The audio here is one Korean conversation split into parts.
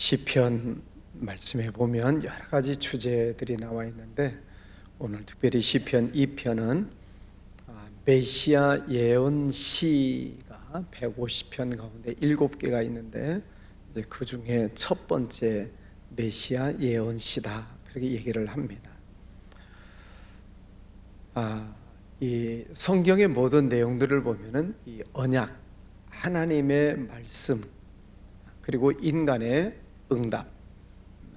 시편 말씀해 보면 여러 가지 주제들이 나와 있는데 오늘 특별히 시편 2편은 메시아 예언 시가 150편 가운데 7개가 있는데 이제 그 중에 첫 번째 메시아 예언 시다 그렇게 얘기를 합니다. 이 성경의 모든 내용들을 보면은 이 언약, 하나님의 말씀, 그리고 인간의 응답,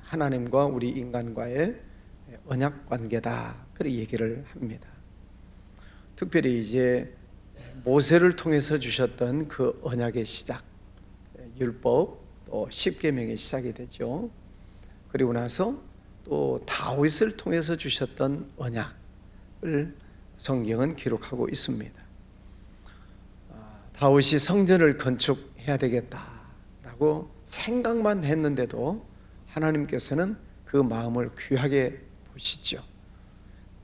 하나님과 우리 인간과의 언약 관계다 그렇게 얘기를 합니다. 특별히 이제 모세를 통해서 주셨던 그 언약의 시작, 율법 또 십계명의 시작이 되죠. 그리고 나서 또 다윗을 통해서 주셨던 언약을 성경은 기록하고 있습니다. 다윗이 성전을 건축해야 되겠다라고 생각만 했는데도 하나님께서는 그 마음을 귀하게 보시죠.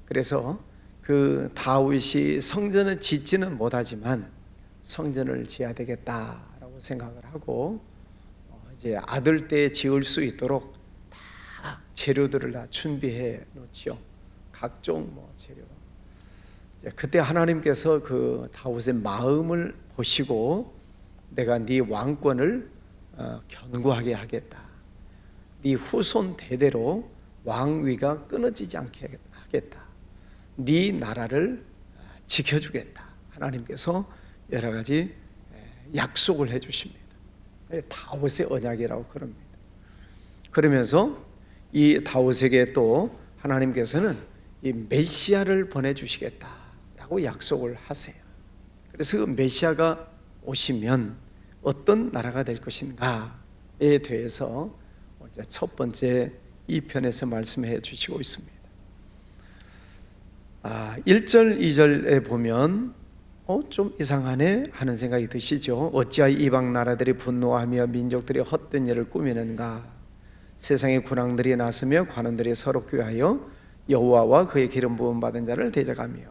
그래서 그 다윗이 성전을 짓지는 못하지만 성전을 지어야 되겠다라고 생각을 하고 이제 아들 때 지을 수 있도록 다 재료들을 다 준비해 놓죠. 각종 재료. 그때 하나님께서 그 다윗의 마음을 보시고 내가 네 왕권을 견고하게 하겠다. 네 후손 대대로 왕위가 끊어지지 않게 하겠다. 네 나라를 지켜주겠다. 하나님께서 여러 가지 약속을 해주십니다. 다윗의 언약이라고 그럽니다. 그러면서 이 다윗에게 또 하나님께서는 이 메시아를 보내주시겠다라고 약속을 하세요. 그래서 그 메시아가 오시면 어떤 나라가 될 것인가에 대해서 첫 번째 이 편에서 말씀해 주시고 있습니다. 1절, 2절에 보면 좀 이상하네 하는 생각이 드시죠. 어찌하여 이방 나라들이 분노하며 민족들이 헛된 일을 꾸미는가. 세상의 군왕들이 나서며 관원들이 서로 꾀하여 여호와와 그의 기름 부음 받은 자를 대적하며.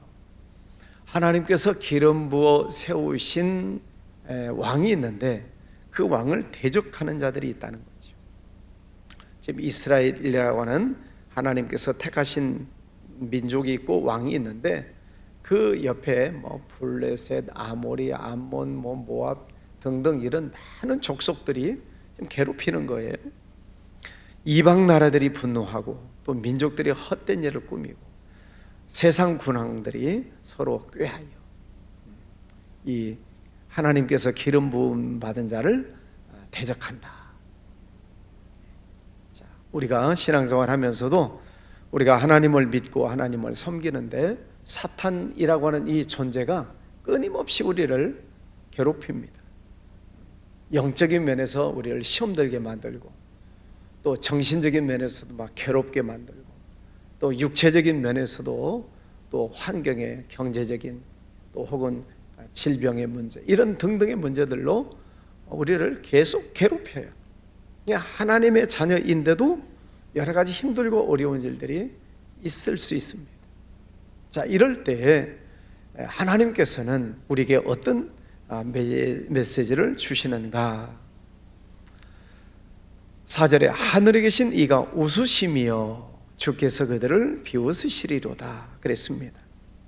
하나님께서 기름 부어 세우신 왕이 있는데 그 왕을 대적하는 자들이 있다는 거죠. 지금 이스라엘이라고 하는 하나님께서 택하신 민족이 있고 왕이 있는데 그 옆에 블레셋, 아모리, 암몬, 모압 등등 이런 많은 족속들이 좀 괴롭히는 거예요. 이방 나라들이 분노하고 또 민족들이 헛된 일을 꾸미고 세상 군왕들이 서로 꾀하여 이 하나님께서 기름 부음 받은 자를 대적한다. 자, 우리가 신앙생활 하면서도 우리가 하나님을 믿고 하나님을 섬기는데 사탄이라고 하는 이 존재가 끊임없이 우리를 괴롭힙니다. 영적인 면에서 우리를 시험들게 만들고 또 정신적인 면에서도 막 괴롭게 만들고 또 육체적인 면에서도 또 환경의 경제적인 또 혹은 질병의 문제 이런 등등의 문제들로 우리를 계속 괴롭혀요. 하나님의 자녀인데도 여러 가지 힘들고 어려운 일들이 있을 수 있습니다. 자, 이럴 때 하나님께서는 우리에게 어떤 메시지를 주시는가? 4절에 하늘에 계신 이가 웃으시며 주께서 그들을 비웃으시리로다 그랬습니다.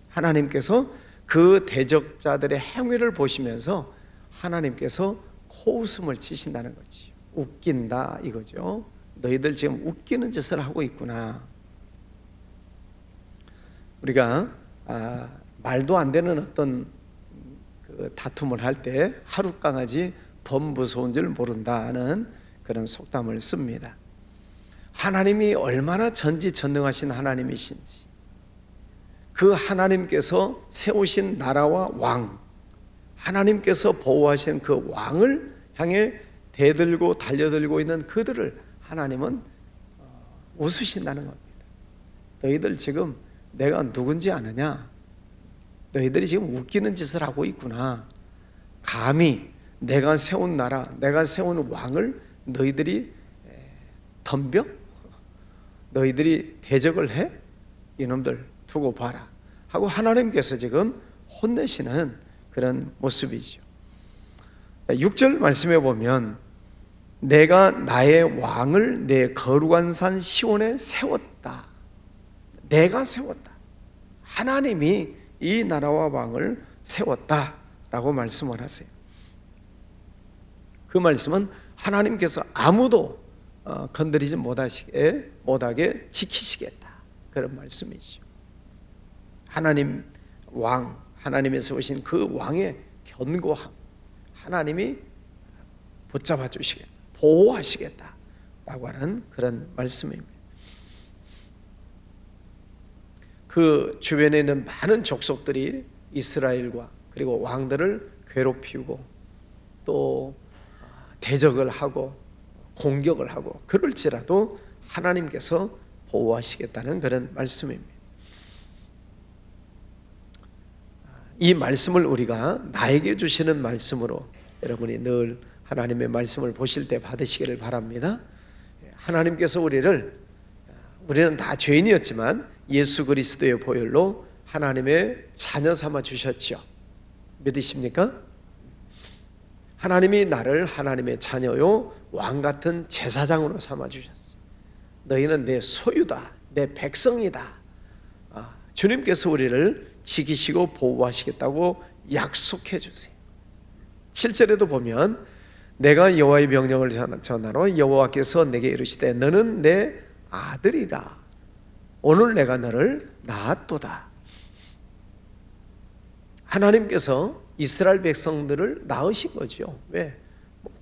하나님께서 그 대적자들의 행위를 보시면서 하나님께서 코웃음을 치신다는 거지. 웃긴다 이거죠. 너희들 지금 웃기는 짓을 하고 있구나. 우리가 말도 안 되는 어떤 그 다툼을 할 때 하루 강아지 범 무서운 줄 모른다는 그런 속담을 씁니다. 하나님이 얼마나 전지전능하신 하나님이신지, 그 하나님께서 세우신 나라와 왕, 하나님께서 보호하신 그 왕을 향해 대들고 달려들고 있는 그들을 하나님은 웃으신다는 겁니다. 너희들 지금 내가 누군지 아느냐? 너희들이 지금 웃기는 짓을 하고 있구나. 감히 내가 세운 나라, 내가 세운 왕을 너희들이 덤벼? 너희들이 대적을 해? 이놈들 두고 봐라 하고 하나님께서 지금 혼내시는 그런 모습이죠. 6절 말씀해 보면 내가 나의 왕을 내 거룩한 산 시온에 세웠다. 내가 세웠다. 하나님이 이 나라와 왕을 세웠다라고 말씀을 하세요. 그 말씀은 하나님께서 아무도 건드리지 못하게 지키시겠다, 그런 말씀이죠. 하나님 왕, 하나님이 세우신 그 왕의 견고함, 하나님이 붙잡아 주시겠다, 보호하시겠다라고 하는 그런 말씀입니다. 그 주변에 있는 많은 족속들이 이스라엘과 그리고 왕들을 괴롭히고 또 대적을 하고 공격을 하고 그럴지라도 하나님께서 보호하시겠다는 그런 말씀입니다. 이 말씀을 우리가 나에게 주시는 말씀으로 여러분이 늘 하나님의 말씀을 보실 때 받으시기를 바랍니다. 하나님께서 우리는 다 죄인이었지만 예수 그리스도의 보혈로 하나님의 자녀 삼아 주셨죠. 믿으십니까? 하나님이 나를 하나님의 자녀요 왕 같은 제사장으로 삼아 주셨어요. 너희는 내 소유다, 내 백성이다. 주님께서 우리를 지키시고 보호하시겠다고 약속해 주세요. 7절에도 보면 내가 여호와의 명령을 전하러 여호와께서 내게 이르시되 너는 내 아들이라. 오늘 내가 너를 낳았도다. 하나님께서 이스라엘 백성들을 낳으신 거죠. 왜?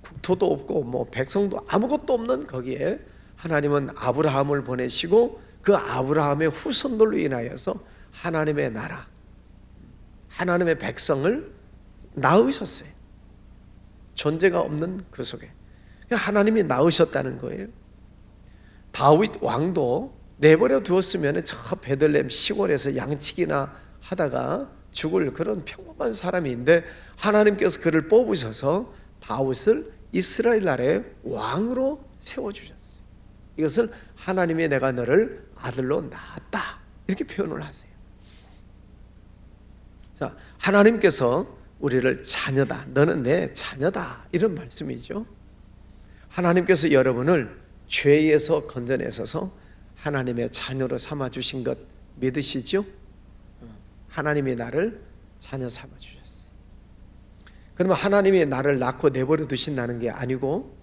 국토도 없고 백성도 아무것도 없는 거기에 하나님은 아브라함을 보내시고 그 아브라함의 후손들로 인하여서 하나님의 나라, 하나님의 백성을 낳으셨어요. 존재가 없는 그 속에 하나님이 낳으셨다는 거예요. 다윗 왕도 내버려 두었으면 저 베들레헴 시골에서 양치기나 하다가 죽을 그런 평범한 사람인데 하나님께서 그를 뽑으셔서 다윗을 이스라엘 나라의 왕으로 세워주셨어요. 이것을 하나님이 내가 너를 아들로 낳았다 이렇게 표현을 하세요. 자, 하나님께서 우리를 자녀다, 너는 내 자녀다 이런 말씀이죠. 하나님께서 여러분을 죄에서 건져내셔서 하나님의 자녀로 삼아주신 것 믿으시죠? 하나님이 나를 자녀 삼아주셨어요. 그러면 하나님이 나를 낳고 내버려 두신다는 게 아니고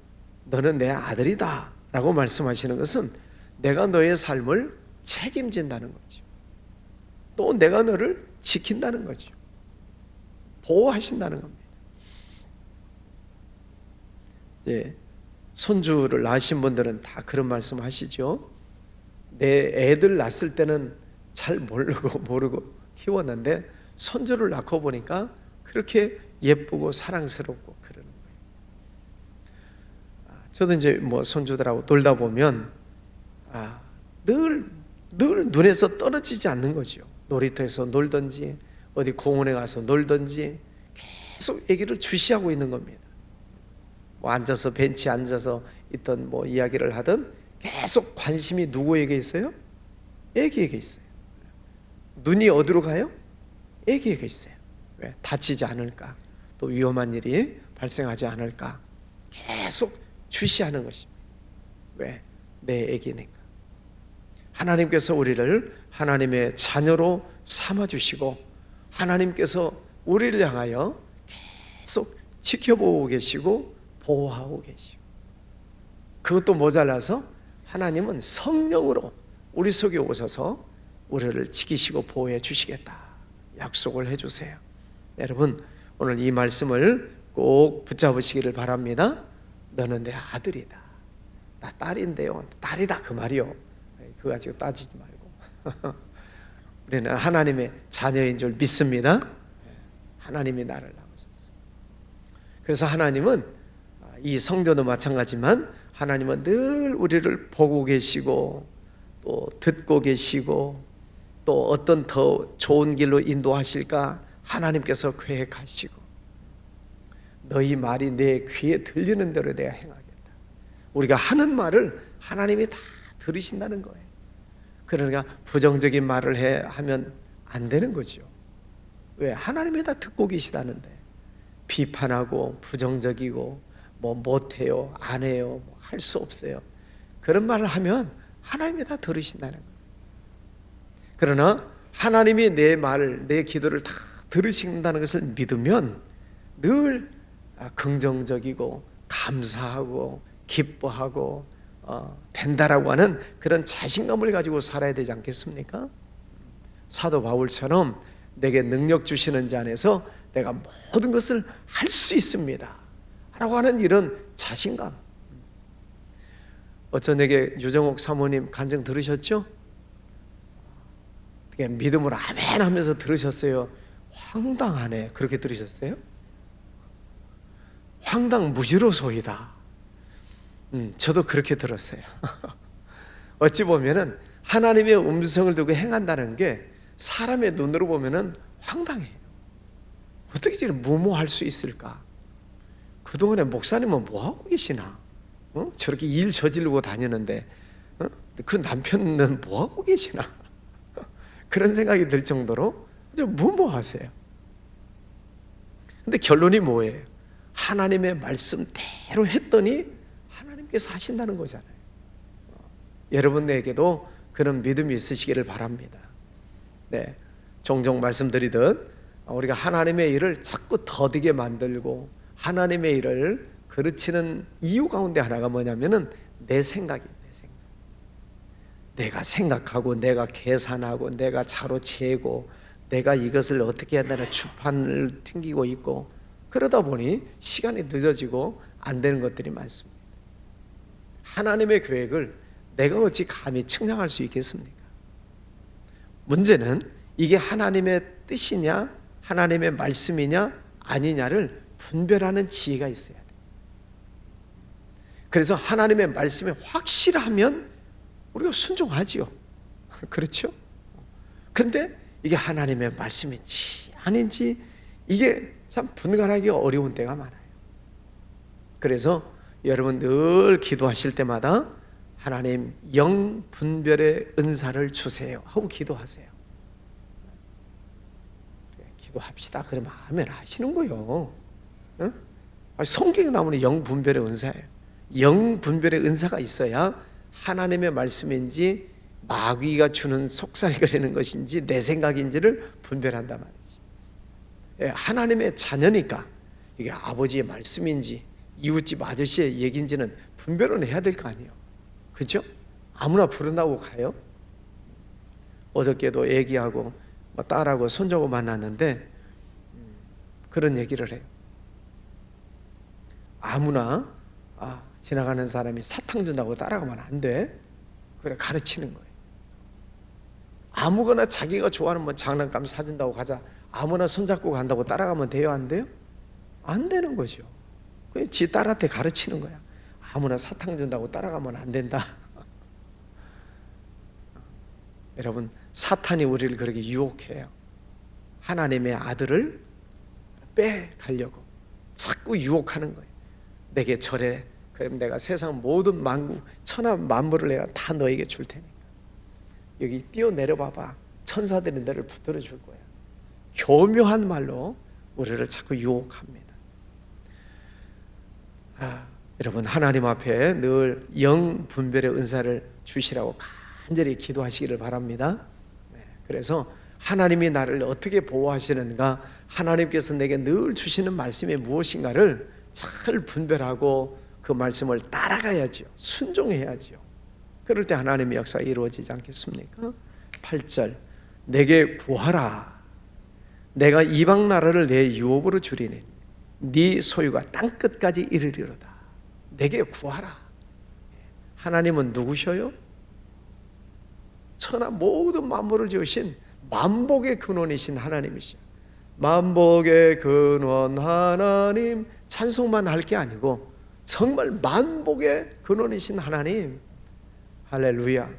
너는 내 아들이다 라고 말씀하시는 것은 내가 너의 삶을 책임진다는 거죠. 또 내가 너를 지킨다는 거죠. 보호하신다는 겁니다. 이제 손주를 낳으신 분들은 다 그런 말씀 하시죠. 내 애들 낳았을 때는 잘 모르고 키웠는데 손주를 낳고 보니까 그렇게 예쁘고 사랑스럽고 그러는 거예요. 저도 이제 손주들하고 놀다 보면 늘 눈에서 떨어지지 않는 거죠. 놀이터에서 놀든지 어디 공원에 가서 놀든지 계속 아기를 주시하고 있는 겁니다. 앉아서 벤치에 앉아서 있던 이야기를 하든 계속 관심이 누구에게 있어요? 아기에게 있어요. 눈이 어디로 가요? 아기에게 있어요. 왜? 다치지 않을까? 또 위험한 일이 발생하지 않을까? 계속 주시하는 것입니다. 왜? 내 아기니까. 하나님께서 우리를 하나님의 자녀로 삼아주시고 하나님께서 우리를 향하여 계속 지켜보고 계시고 보호하고 계시고 그것도 모자라서 하나님은 성령으로 우리 속에 오셔서 우리를 지키시고 보호해 주시겠다 약속을 해주세요. 여러분 오늘 이 말씀을 꼭 붙잡으시기를 바랍니다. 너는 내 아들이다. 나 딸인데요. 딸이다 그 말이요. 그거 가지고 따지지 말고 우리는 하나님의 자녀인 줄 믿습니다. 하나님이 나를 낳으셨어요. 그래서 하나님은 이 성도도 마찬가지지만 하나님은 늘 우리를 보고 계시고 또 듣고 계시고 또 어떤 더 좋은 길로 인도하실까 하나님께서 계획하시고 너희 말이 내 귀에 들리는 대로 내가 행하겠다. 우리가 하는 말을 하나님이 다 들으신다는 거예요. 그러니까 부정적인 말을 하면 안 되는 거죠. 왜? 하나님이 다 듣고 계시다는데 비판하고 부정적이고 뭐 못해요, 안 해요, 할 수 없어요. 그런 말을 하면 하나님이 다 들으신다는 거예요. 그러나 하나님이 내 말을, 내 기도를 다 들으신다는 것을 믿으면 늘 긍정적이고 감사하고 기뻐하고 된다라고 하는 그런 자신감을 가지고 살아야 되지 않겠습니까? 사도 바울처럼 내게 능력 주시는 자 안에서 내가 모든 것을 할 수 있습니다 라고 하는 이런 자신감. 어쩌내게 유정옥 사모님 간증 들으셨죠? 믿음으로 아멘 하면서 들으셨어요? 황당하네. 그렇게 들으셨어요? 황당무지로소이다. 저도 그렇게 들었어요. 어찌 보면은 하나님의 음성을 두고 행한다는 게 사람의 눈으로 보면은 황당해요. 어떻게 지금 무모할 수 있을까? 그동안에 목사님은 뭐하고 계시나? 저렇게 일 저지르고 다니는데 그 남편은 뭐하고 계시나? 그런 생각이 들 정도로 좀 무모하세요. 근데 결론이 뭐예요? 하나님의 말씀대로 했더니 하나님께서 하신다는 거잖아요. 여러분에게도 그런 믿음이 있으시기를 바랍니다. 네, 종종 말씀드리듯 우리가 하나님의 일을 자꾸 더디게 만들고 하나님의 일을 그르치는 이유 가운데 하나가 뭐냐면은 내 생각이에요. 내 생각. 내가 생각하고 내가 계산하고 내가 차로 재고 내가 이것을 어떻게 해야 되나 주판을 튕기고 있고 그러다 보니 시간이 늦어지고 안 되는 것들이 많습니다. 하나님의 계획을 내가 어찌 감히 측량할 수 있겠습니까? 문제는 이게 하나님의 뜻이냐 하나님의 말씀이냐 아니냐를 분별하는 지혜가 있어야 돼요. 그래서 하나님의 말씀이 확실하면 우리가 순종하지요. 그렇죠? 근데 이게 하나님의 말씀인지 아닌지 이게 참 분간하기가 어려운 때가 많아요. 그래서 여러분 늘 기도하실 때마다 하나님 영 분별의 은사를 주세요 하고 기도하세요. 기도합시다. 그러면 아멘 하시는 거예요. 응? 성경에 나오는 영 분별의 은사예요. 영 분별의 은사가 있어야 하나님의 말씀인지 마귀가 주는 속삭이는 것인지 내 생각인지를 분별한단 말이지. 예, 하나님의 자녀니까 이게 아버지의 말씀인지 이웃집 아저씨의 얘기인지는 분별은 해야 될 거 아니에요. 그렇죠? 아무나 부른다고 가요? 어저께도 애기하고 딸하고 손자고 만났는데 그런 얘기를 해요. 아무나 지나가는 사람이 사탕 준다고 따라가면 안 돼. 그래 가르치는 거예요. 아무거나 자기가 좋아하는 뭐 장난감 사준다고 가자. 아무나 손잡고 간다고 따라가면 돼요? 안 돼요? 안 되는 거죠. 그냥 지 딸한테 가르치는 거야. 아무나 사탕 준다고 따라가면 안 된다. 여러분 사탄이 우리를 그렇게 유혹해요. 하나님의 아들을 빼가려고 자꾸 유혹하는 거예요. 내게 절해. 그럼 내가 세상 모든 만국 천하 만물을 내가 다 너에게 줄 테니까 여기 뛰어내려 봐봐. 천사들이 너를 붙들어 줄 거야. 교묘한 말로 우리를 자꾸 유혹합니다. 여러분 하나님 앞에 늘 영 분별의 은사를 주시라고 간절히 기도하시기를 바랍니다. 그래서 하나님이 나를 어떻게 보호하시는가, 하나님께서 내게 늘 주시는 말씀이 무엇인가를 잘 분별하고 그 말씀을 따라가야죠. 순종해야죠. 그럴 때 하나님의 역사가 이루어지지 않겠습니까? 8절 내게 구하라. 내가 이방 나라를 내 유업으로 주리니 네 소유가 땅끝까지 이르리로다. 내게 구하라. 하나님은 누구셔요? 천하 모든 만물을 지으신 만복의 근원이신 하나님이시죠. 만복의 근원 하나님 찬송만 할 게 아니고 정말 만복의 근원이신 하나님. 할렐루야.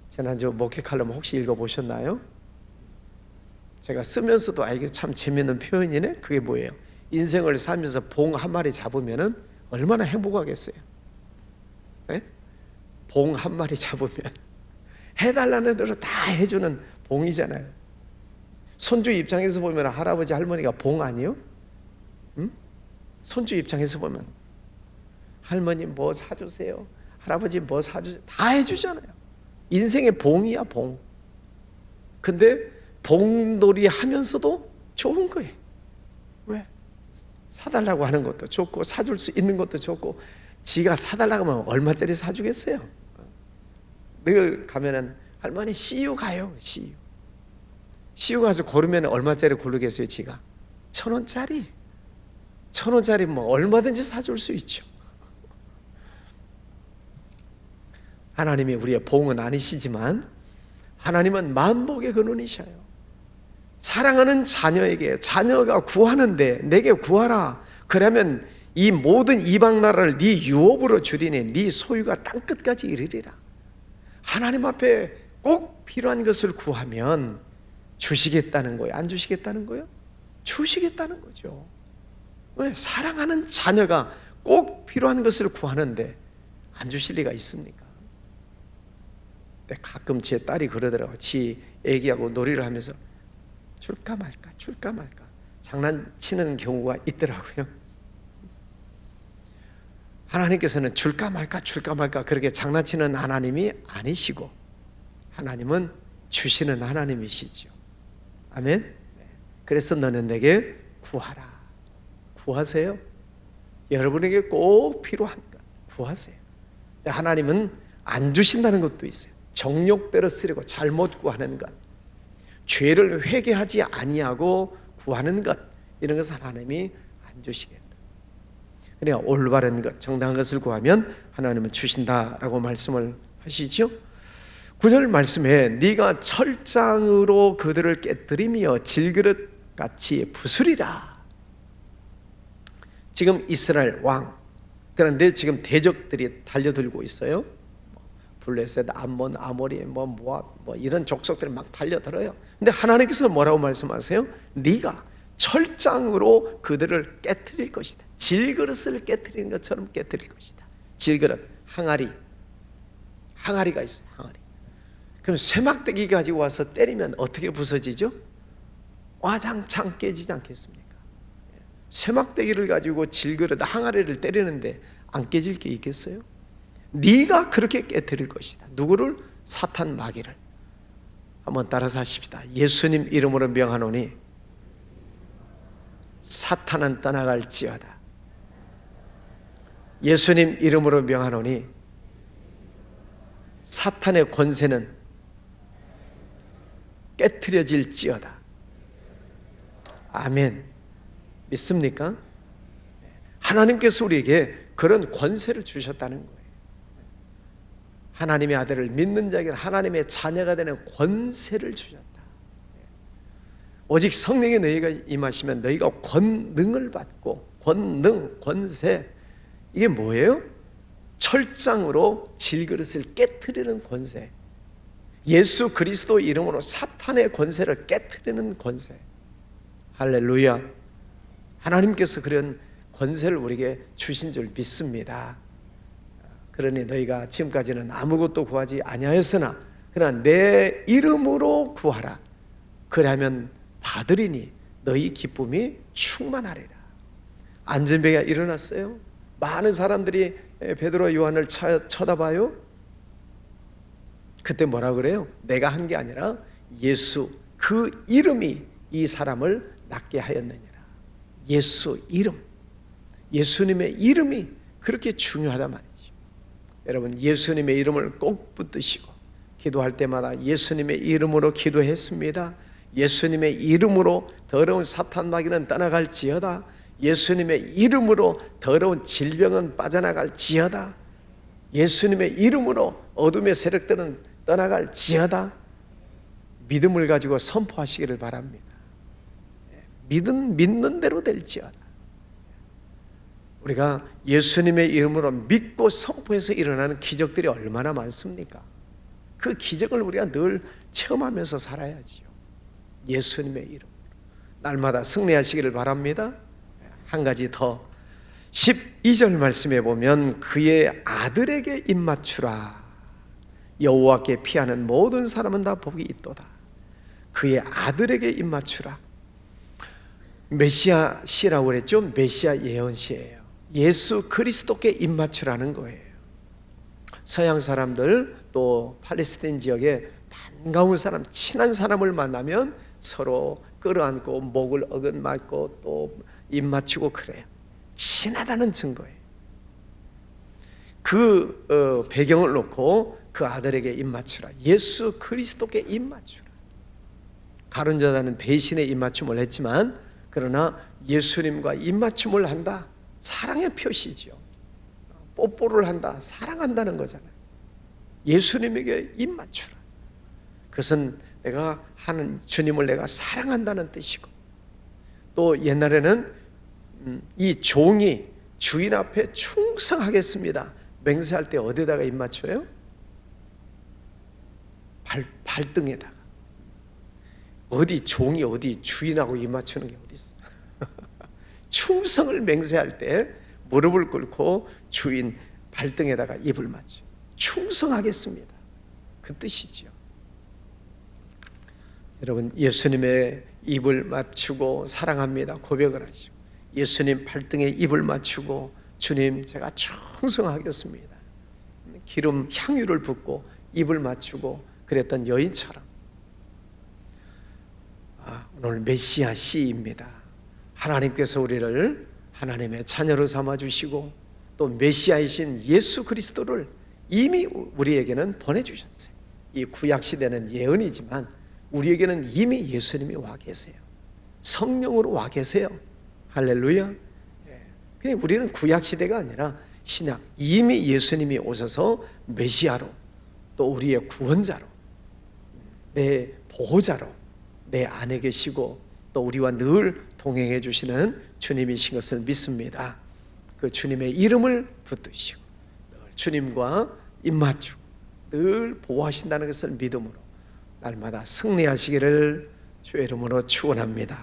지난주 목회 칼럼 혹시 읽어보셨나요? 제가 쓰면서도 이게 참 재밌는 표현이네. 그게 뭐예요? 인생을 살면서 봉 한 마리 잡으면 얼마나 행복하겠어요. 네? 봉 한 마리 잡으면 해달라는 대로 다 해주는 봉이잖아요. 손주 입장에서 보면 할아버지 할머니가 봉 아니요? 응? 손주 입장에서 보면 할머니 뭐 사주세요, 할아버지 뭐 사주세요, 다 해주잖아요. 인생의 봉이야, 봉. 근데 봉돌이 하면서도 좋은 거예요. 왜? 사달라고 하는 것도 좋고 사줄 수 있는 것도 좋고, 지가 사달라고 하면 얼마짜리 사주겠어요? 늘 가면은 할머니 CU 가요. CU 가서 고르면 얼마짜리 고르겠어요? 지가 1,000원짜리 1,000원짜리 뭐 얼마든지 사줄 수 있죠. 하나님이 우리의 봉은 아니시지만 하나님은 만복의 근원이셔요. 사랑하는 자녀에게, 자녀가 구하는데 내게 구하라, 그러면 이 모든 이방 나라를 네 유업으로 주리니 네 소유가 땅끝까지 이르리라. 하나님 앞에 꼭 필요한 것을 구하면 주시겠다는 거예요? 안 주시겠다는 거예요? 주시겠다는 거죠. 왜? 사랑하는 자녀가 꼭 필요한 것을 구하는데 안 주실 리가 있습니까? 가끔 제 딸이 그러더라고요. 지 애기하고 놀이를 하면서 줄까 말까 장난치는 경우가 있더라고요. 하나님께서는 줄까 말까 그렇게 장난치는 하나님이 아니시고 하나님은 주시는 하나님이시죠. 아멘. 그래서 너는 내게 구하라. 구하세요. 여러분에게 꼭 필요한 것 구하세요. 하나님은 안 주신다는 것도 있어요. 정욕대로 쓰려고 잘못 구하는 것, 죄를 회개하지 아니하고 구하는 것, 이런 것을 하나님이 안 주시겠다. 그러니까 올바른 것, 정당한 것을 구하면 하나님은 주신다라고 말씀을 하시죠. 9절 말씀에 네가 철장으로 그들을 깨뜨리며 질그릇같이 부수리라. 지금 이스라엘 왕, 그런데 지금 대적들이 달려들고 있어요. 블레셋, 암몬, 아모리, 모압, 이런 족속들이 막 달려들어요. 근데 하나님께서 뭐라고 말씀하세요? 네가 철장으로 그들을 깨뜨릴 것이다. 질그릇을 깨뜨리는 것처럼 깨뜨릴 것이다. 질그릇, 항아리가 있어요. 항아리. 그럼 쇠막대기 가지고 와서 때리면 어떻게 부서지죠? 와장창 깨지지 않겠습니까? 쇠막대기를 가지고 질그릇, 항아리를 때리는데 안 깨질 게 있겠어요? 네가 그렇게 깨뜨릴 것이다. 누구를? 사탄 마귀를. 한번 따라서 하십시다. 예수님 이름으로 명하노니 사탄은 떠나갈지어다. 예수님 이름으로 명하노니 사탄의 권세는 깨트려질지어다. 아멘. 믿습니까? 하나님께서 우리에게 그런 권세를 주셨다는 거예요. 하나님의 아들을 믿는 자에게는 하나님의 자녀가 되는 권세를 주셨다. 오직 성령이 너희가 임하시면 너희가 권능을 받고, 권능, 권세, 이게 뭐예요? 철장으로 질그릇을 깨트리는 권세, 예수 그리스도 이름으로 사탄의 권세를 깨트리는 권세. 할렐루야. 하나님께서 그런 권세를 우리에게 주신 줄 믿습니다. 그러니 너희가 지금까지는 아무것도 구하지 아니하였으나 그러나 내 이름으로 구하라. 그러면 받으리니 너희 기쁨이 충만하리라. 안전병이 일어났어요. 많은 사람들이 베드로와 요한을 쳐다봐요. 그때 뭐라 그래요? 내가 한 게 아니라 예수 그 이름이 이 사람을 낫게 하였느니라. 예수 이름, 예수님의 이름이 그렇게 중요하단 말이죠. 여러분, 예수님의 이름을 꼭 붙드시고 기도할 때마다 예수님의 이름으로 기도했습니다. 예수님의 이름으로 더러운 사탄 마귀는 떠나갈지어다. 예수님의 이름으로 더러운 질병은 빠져나갈지어다. 예수님의 이름으로 어둠의 세력들은 떠나갈지어다. 믿음을 가지고 선포하시기를 바랍니다. 믿는 대로 될지어다. 우리가 예수님의 이름으로 믿고 선포해서 일어나는 기적들이 얼마나 많습니까? 그 기적을 우리가 늘 체험하면서 살아야지요. 예수님의 이름으로 날마다 승리하시기를 바랍니다. 한 가지 더, 12절 말씀에 보면 그의 아들에게 입맞추라. 여호와께 피하는 모든 사람은 다 복이 있도다. 그의 아들에게 입맞추라. 메시아 시라고 그랬죠. 메시아 예언시예요. 예수 그리스도께 입맞추라는 거예요. 서양 사람들 또 팔레스타인 지역에 반가운 사람, 친한 사람을 만나면 서로 끌어안고 목을 어긋맞고 또 입맞추고 그래요. 친하다는 증거예요. 그 배경을 놓고 그 아들에게 입맞추라. 예수 그리스도께 입맞추라. 가룟유다는 배신에 입맞춤을 했지만 그러나 예수님과 입맞춤을 한다. 사랑의 표시지요. 뽀뽀를 한다. 사랑한다는 거잖아요. 예수님에게 입맞추라. 그것은 내가 하는 주님을 내가 사랑한다는 뜻이고, 또 옛날에는 이 종이 주인 앞에 충성하겠습니다 맹세할 때 어디다가 입맞춰요? 발등에다가. 어디 종이 어디 주인하고 입맞추는 게 어디 있어? 충성을 맹세할 때 무릎을 꿇고 주인 발등에다가 입을 맞춰. 충성하겠습니다. 그 뜻이지요. 여러분, 예수님의 입을 맞추고 사랑합니다 고백을 하시고, 예수님 발등에 입을 맞추고 주님 제가 충성하겠습니다 기름 향유를 붓고 입을 맞추고 그랬던 여인처럼, 오늘 메시아 시입니다. 하나님께서 우리를 하나님의 자녀로 삼아주시고 또 메시아이신 예수 그리스도를 이미 우리에게는 보내주셨어요. 이 구약시대는 예언이지만 우리에게는 이미 예수님이 와 계세요. 성령으로 와 계세요. 할렐루야. 그냥 우리는 구약시대가 아니라 신약, 이미 예수님이 오셔서 메시아로 또 우리의 구원자로 내 보호자로 내 안에 계시고 또 우리와 늘 동행해 주시는 주님이신 것을 믿습니다. 그 주님의 이름을 붙드시고 늘 주님과 입맞추고 늘 보호하신다는 것을 믿음으로 날마다 승리하시기를 주의 이름으로 축원합니다.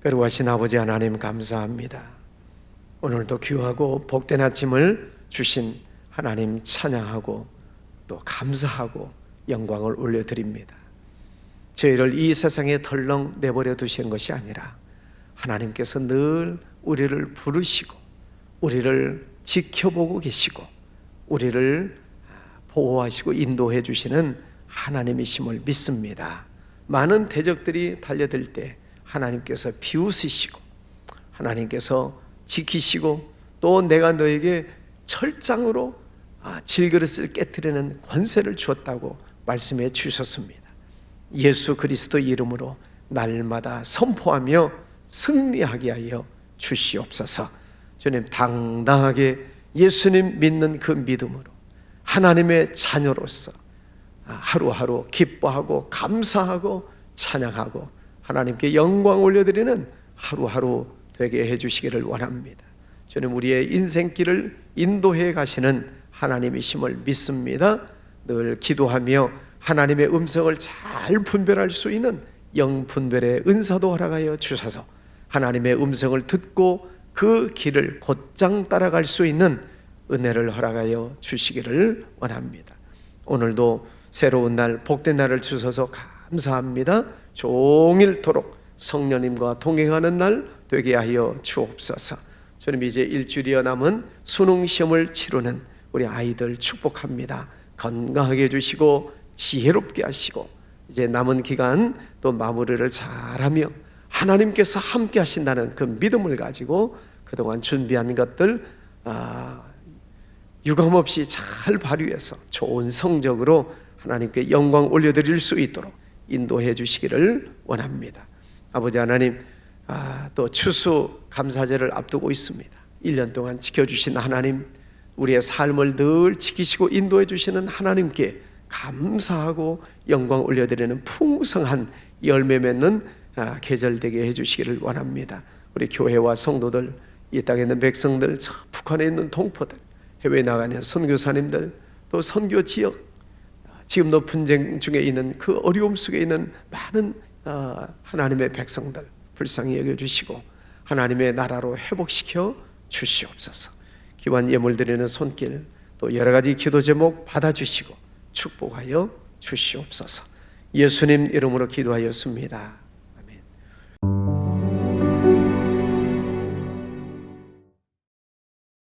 거룩하신 아버지 하나님 감사합니다. 오늘도 귀하고 복된 아침을 주신 하나님 찬양하고 또 감사하고 영광을 올려드립니다. 저희를 이 세상에 덜렁 내버려 두시는 것이 아니라 하나님께서 늘 우리를 부르시고 우리를 지켜보고 계시고 우리를 보호하시고 인도해 주시는 하나님이심을 믿습니다. 많은 대적들이 달려들 때 하나님께서 비웃으시고 하나님께서 지키시고 또 내가 너에게 철장으로 질그릇을 깨뜨리는 권세를 주었다고 말씀해 주셨습니다. 예수 그리스도 이름으로 날마다 선포하며 승리하게 하여 주시옵소서. 주님, 당당하게 예수님 믿는 그 믿음으로 하나님의 자녀로서 하루하루 기뻐하고 감사하고 찬양하고 하나님께 영광 올려드리는 하루하루 되게 해주시기를 원합니다. 주님, 우리의 인생길을 인도해 가시는 하나님이심을 믿습니다. 늘 기도하며 하나님의 음성을 잘 분별할 수 있는 영분별의 은사도 허락하여 주셔서 하나님의 음성을 듣고 그 길을 곧장 따라갈 수 있는 은혜를 허락하여 주시기를 원합니다. 오늘도 새로운 날, 복된 날을 주셔서 감사합니다. 종일토록 성령님과 동행하는 날 되게 하여 주옵소서. 주님, 이제 일주일여 남은 수능 시험을 치르는 우리 아이들 축복합니다. 건강하게 해주시고 지혜롭게 하시고 이제 남은 기간 또 마무리를 잘하며 하나님께서 함께 하신다는 그 믿음을 가지고 그동안 준비한 것들 유감없이 잘 발휘해서 좋은 성적으로 하나님께 영광 올려드릴 수 있도록 인도해 주시기를 원합니다. 아버지 하나님, 또 추수 감사제를 앞두고 있습니다. 1년 동안 지켜주신 하나님, 우리의 삶을 늘 지키시고 인도해 주시는 하나님께 감사하고 영광 올려드리는 풍성한 열매 맺는 계절 되게 해주시기를 원합니다. 우리 교회와 성도들, 이 땅에 있는 백성들, 북한에 있는 동포들, 해외에 나가는 선교사님들, 또 선교 지역, 지금도 분쟁 중에 있는 그 어려움 속에 있는 많은 하나님의 백성들 불쌍히 여겨주시고 하나님의 나라로 회복시켜 주시옵소서. 기원 예물 드리는 손길, 또 여러 가지 기도 제목 받아주시고 축복하여 주시옵소서. 예수님 이름으로 기도하였습니다.